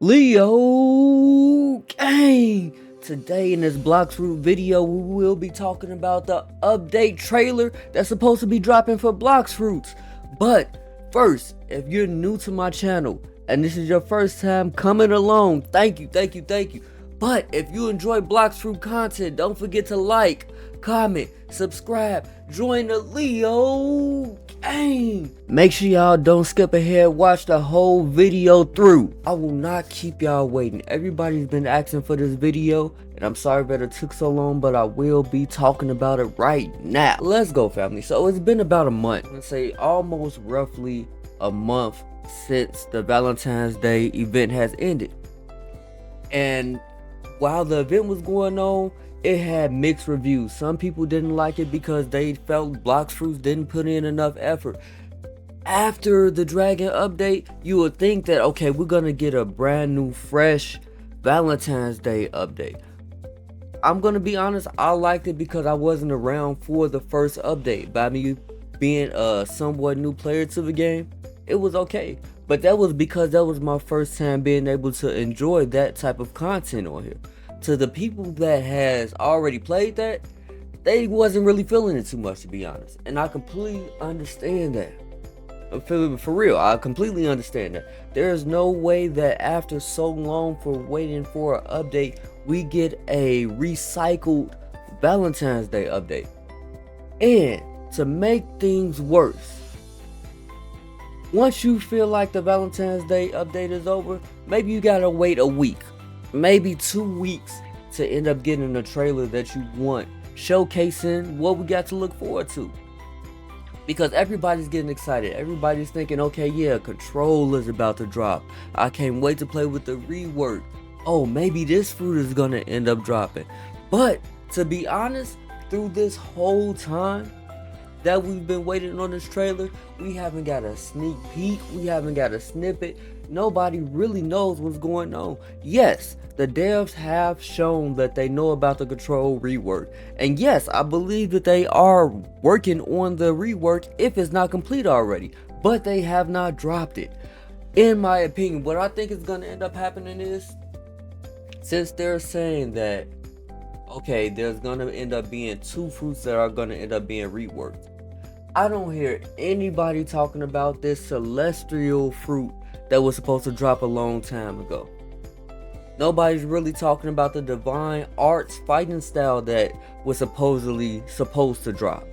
DKLEO gang! Today in this Blox Fruit video, we will be talking about the update trailer that's supposed to be dropping for Blox Fruits. But first, if you're new to my channel and this is your first time coming along, thank you. But if you enjoy Blox Fruit content, don't forget to like, comment, subscribe, join the Leo gang. Make sure y'all don't skip ahead, watch the whole video through. I will not keep y'all waiting. Everybody's been asking for this video, and I'm sorry that it took so long, but I will be talking about it right now. Let's go, family. So it's been about a month, let's say almost roughly a month since the Valentine's Day event has ended. And while the event was going on, it had mixed reviews. Some people didn't like it because they felt Blox Fruits didn't put in enough effort. After the Dragon update, you would think that, okay, we're gonna get a brand new, fresh Valentine's Day update. I'm gonna be honest, I liked it because I wasn't around for the first update. By me being a somewhat new player to the game, it was okay. But that was because that was my first time being able to enjoy that type of content on here. To the people that has already played that, they wasn't really feeling it too much, to be honest. And I completely understand that. I'm feeling for real. I completely understand that. There is no way that after so long for waiting for an update, we get a recycled Valentine's Day update. And to make things worse, once you feel like the Valentine's Day update is over, maybe you gotta wait a week, maybe 2 weeks to end up getting a trailer that you want, showcasing what we got to look forward to. Because everybody's getting excited. Everybody's thinking, okay, yeah, Control is about to drop. I can't wait to play with the rework. Oh, maybe this fruit is gonna end up dropping. But to be honest, through this whole time that we've been waiting on this trailer, we haven't got a sneak peek, we haven't got a snippet. Nobody really knows what's going on. Yes, the devs have shown that they know about the Control rework, and yes, I believe that they are working on the rework if it's not complete already, but they have not dropped it. In my opinion, what I think is going to end up happening is, since they're saying that, okay, there's going to end up being 2 fruits that are going to end up being reworked, I don't hear anybody talking about this celestial fruit that was supposed to drop a long time ago. Nobody's really talking about the divine arts fighting style that was supposedly supposed to drop.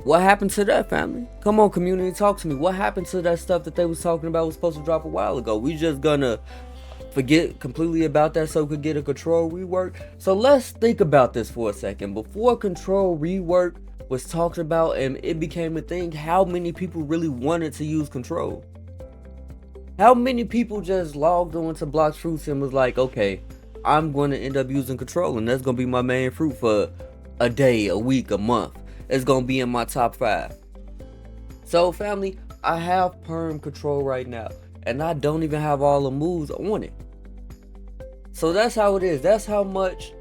What happened to that, family? Come on, community, talk to me. What happened to that stuff that they was talking about was supposed to drop a while ago? We just gonna forget completely about that so we could get a Control rework? So let's think about this for a second. Before Control rework was talked about and it became a thing, how many people really wanted to use Control? How many people just logged on to Blox Fruits and was like, okay, I'm going to end up using Control and that's going to be my main fruit for a day, a week, a month. It's going to be in my top 5. So family, I have Perm Control right now and I don't even have all the moves on it. So that's how it is. That's how much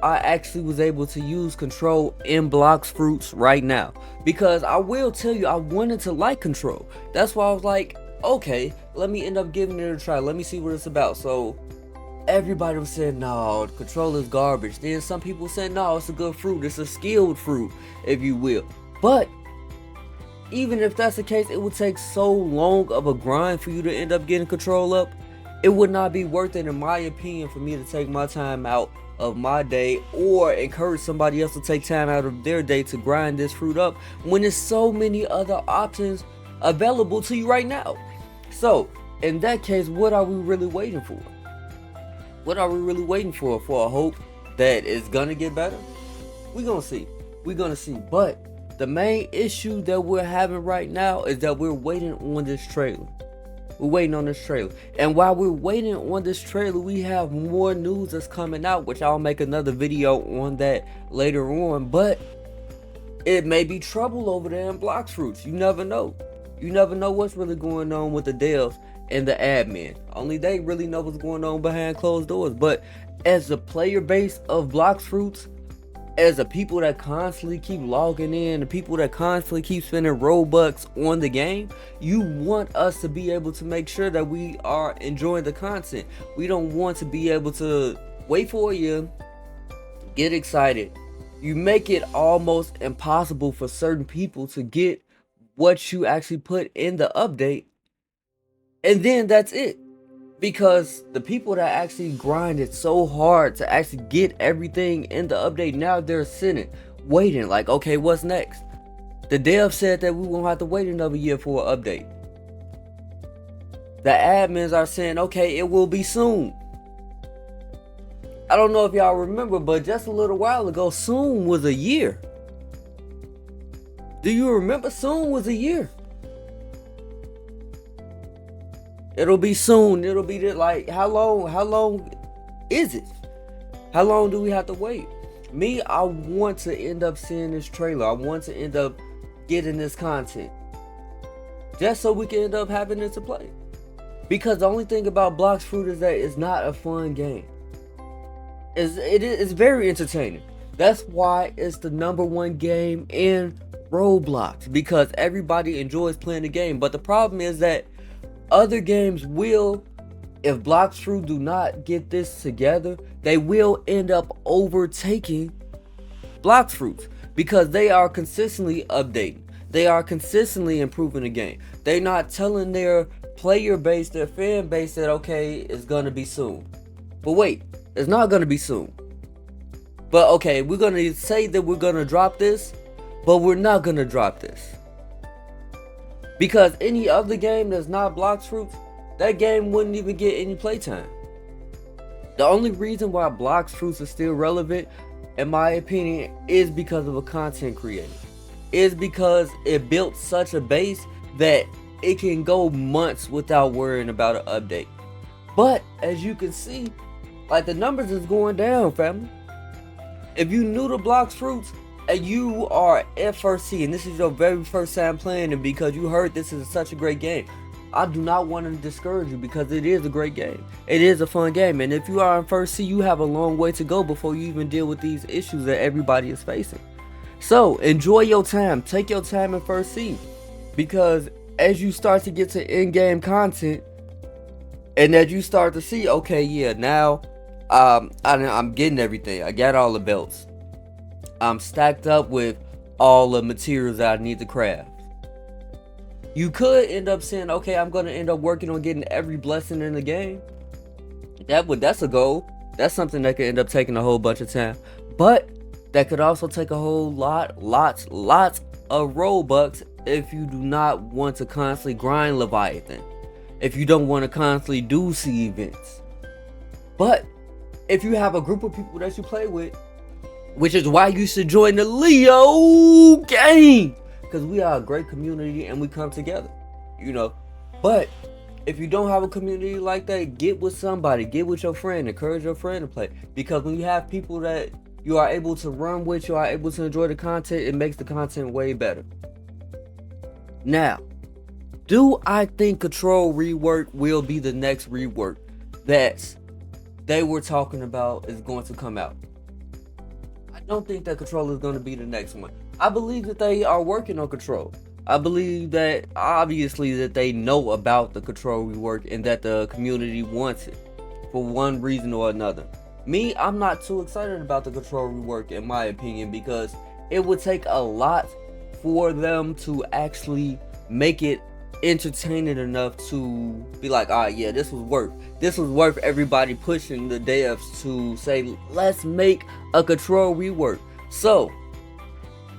I actually was able to use Control in Blox Fruits right now. Because I will tell you, I wanted to like Control. That's why I was like, okay, let me end up giving it a try. Let me see what it's about. So everybody was saying, no, Control is garbage. Then some people said, no, it's a good fruit. It's a skilled fruit, if you will. But even if that's the case, it would take so long of a grind for you to end up getting Control up. It would not be worth it, in my opinion, for me to take my time out of my day or encourage somebody else to take time out of their day to grind this fruit up when there's so many other options available to you right now. So in that case, what are we really waiting for? What are we really waiting for? For a hope that it's gonna get better? We're gonna see. But the main issue that we're having right now is that we're waiting on this trailer. We're waiting on this trailer. And while we're waiting on this trailer, we have more news that's coming out, which I'll make another video on that later on. But it may be trouble over there in Blox Fruits. You never know. You never know what's really going on with the devs and the admin. Only they really know what's going on behind closed doors. But as the player base of Blox Fruits, as the people that constantly keep logging in, the people that constantly keep spending Robux on the game, you want us to be able to make sure that we are enjoying the content. We don't want to be able to wait for a year, get excited. You make it almost impossible for certain people to get what you actually put in the update, and then that's it. Because the people that actually grinded so hard to actually get everything in the update, now they're sitting, waiting, like, okay, what's next? The dev said that we won't have to wait another year for an update. The admins are saying, okay, it will be soon. I don't know if y'all remember, but just a little while ago, soon was a year. Do you remember? Soon was a year. It'll be soon. It'll be like, how long is it? How long do we have to wait? Me, I want to end up seeing this trailer. I want to end up getting this content, just so we can end up having it to play. Because the only thing about Blox Fruits is that it's not a fun game. It's very entertaining. That's why it's the #1 game in Roblox, because everybody enjoys playing the game. But the problem is that other games will, if Blox Fruits do not get this together, they will end up overtaking Blox Fruits, because they are consistently updating. They are consistently improving the game. They're not telling their player base, their fan base, that okay, it's gonna be soon. But wait, it's not gonna be soon. But okay, we're gonna say that we're gonna drop this, but we're not gonna drop this. Because any other game that's not Blox Fruits, that game wouldn't even get any playtime. The only reason why Blox Fruits is still relevant, in my opinion, is because of a content creator. Is because it built such a base that it can go months without worrying about an update. But as you can see, like, the numbers is going down, family. If you new to Blox Fruits and you are FRC and this is your very first time playing it because you heard this is such a great game, I do not want to discourage you, because it is a great game. It is a fun game, and if you are in first C, you have a long way to go before you even deal with these issues that everybody is facing. So enjoy your time, take your time in first C, because as you start to get to in-game content, and as you start to see, okay, yeah, now I'm getting everything. I got all the belts. I'm stacked up with all the materials that I need to craft. You could end up saying, okay, I'm gonna end up working on getting every blessing in the game. That's a goal. That's something that could end up taking a whole bunch of time. But that could also take a whole lots of Robux if you do not want to constantly grind Leviathan. If you don't want to constantly do C events. But if you have a group of people that you play with, which is why you should join the Leo gang, because we are a great community and we come together, you know. But if you don't have a community like that, get with somebody, get with your friend, encourage your friend to play, because when you have people that you are able to run with, you are able to enjoy the content, it makes the content way better. Now, do I think Control Rework will be the next rework that they were talking about is going to come out? I don't think that Control is going to be the next one. I believe that they are working on Control. I believe that obviously that they know about the Control Rework and that the community wants it for one reason or another. Me, I'm not too excited about the Control Rework in my opinion, because it would take a lot for them to actually make it entertaining enough to be like, ah, yeah, this was worth everybody pushing the devs to say, let's make a Control Rework. So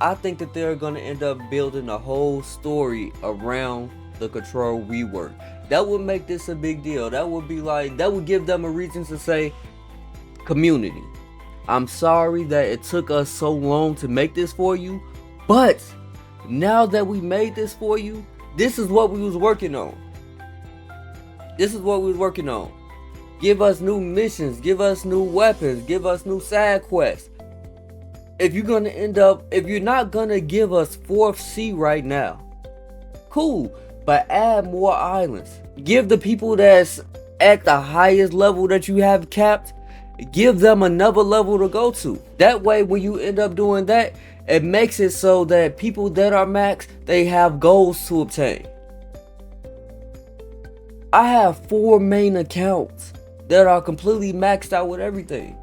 I think that they're gonna end up building a whole story around the Control Rework. That would make this a big deal. That would be like, that would give them a reason to say, community, I'm sorry that it took us so long to make this for you, but now that we made this for you, this is what we was working on. This is what we was working on. Give us new missions, give us new weapons, give us new side quests. If you're not gonna give us 4th C right now, cool, but add more islands. Give the people that's at the highest level that you have capped, give them another level to go to. That way, when you end up doing that, it makes it so that people that are max, they have goals to obtain. I have 4 main accounts that are completely maxed out with everything.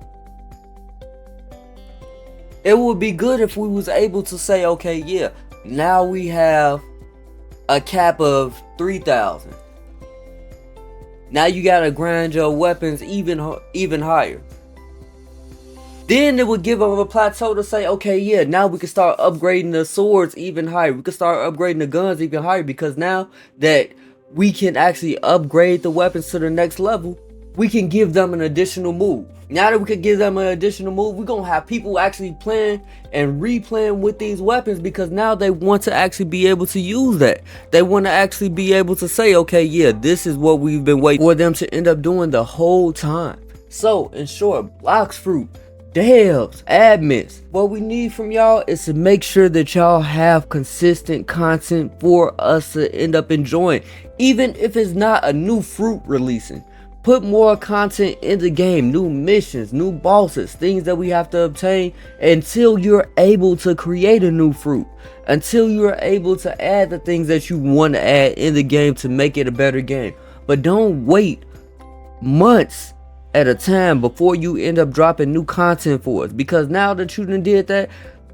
It would be good if we was able to say, okay, yeah, now we have a cap of 3,000. Now you gotta grind your weapons even higher. Then it would give them a plateau to say, okay, yeah, now we can start upgrading the swords even higher. We can start upgrading the guns even higher, because now that we can actually upgrade the weapons to the next level, we can give them an additional move. Now that we can give them an additional move, we're gonna have people actually playing and replaying with these weapons, because now they want to actually be able to use that. They want to actually be able to say, okay, yeah, this is what we've been waiting for them to end up doing the whole time. So, in short, Blox Fruit, devs, admins, what we need from y'all is to make sure that y'all have consistent content for us to end up enjoying. Even if it's not a new fruit releasing, put more content in the game, new missions, new bosses, things that we have to obtain until you're able to create a new fruit, until you're able to add the things that you want to add in the game to make it a better game. But don't wait months at a time before you end up dropping new content for us, because now that you done did that,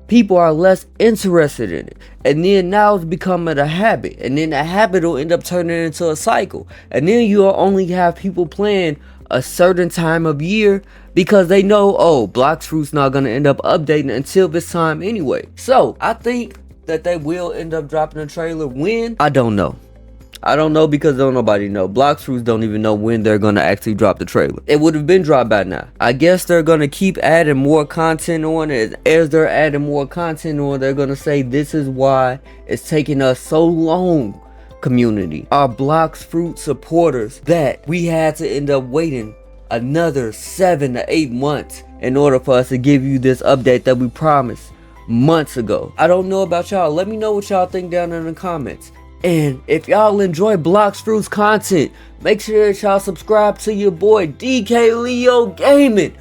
people are less interested in it, and then now it's becoming a habit, and then the habit will end up turning into a cycle, and then you'll only have people playing a certain time of year because they know, oh, Blox Fruits not gonna end up updating until this time anyway. So I think that they will end up dropping a trailer. When? I don't know, because don't nobody know. Blox Fruits don't even know when they're gonna actually drop the trailer. It would have been dropped by now. I guess they're gonna keep adding more content on it. As they're adding more content on, they're gonna say, this is why it's taking us so long, community. Our Blox Fruit supporters, that we had to end up waiting another 7 to 8 months in order for us to give you this update that we promised months ago. I don't know about y'all. Let me know what y'all think down in the comments. And if y'all enjoy Blox Fruits content, make sure that y'all subscribe to your boy DKLEO Gaming.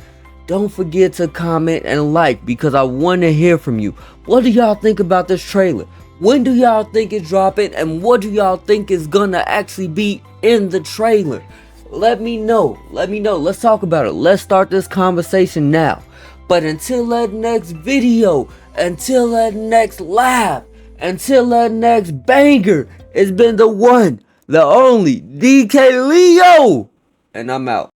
Don't forget to comment and like, because I want to hear from you. What do y'all think about this trailer? When do y'all think it's dropping? And what do y'all think is gonna actually be in the trailer? Let me know. Let's talk about it. Let's start this conversation now. But until that next video, until that next live, until that next banger, it's been the one, the only DKLEO, and I'm out.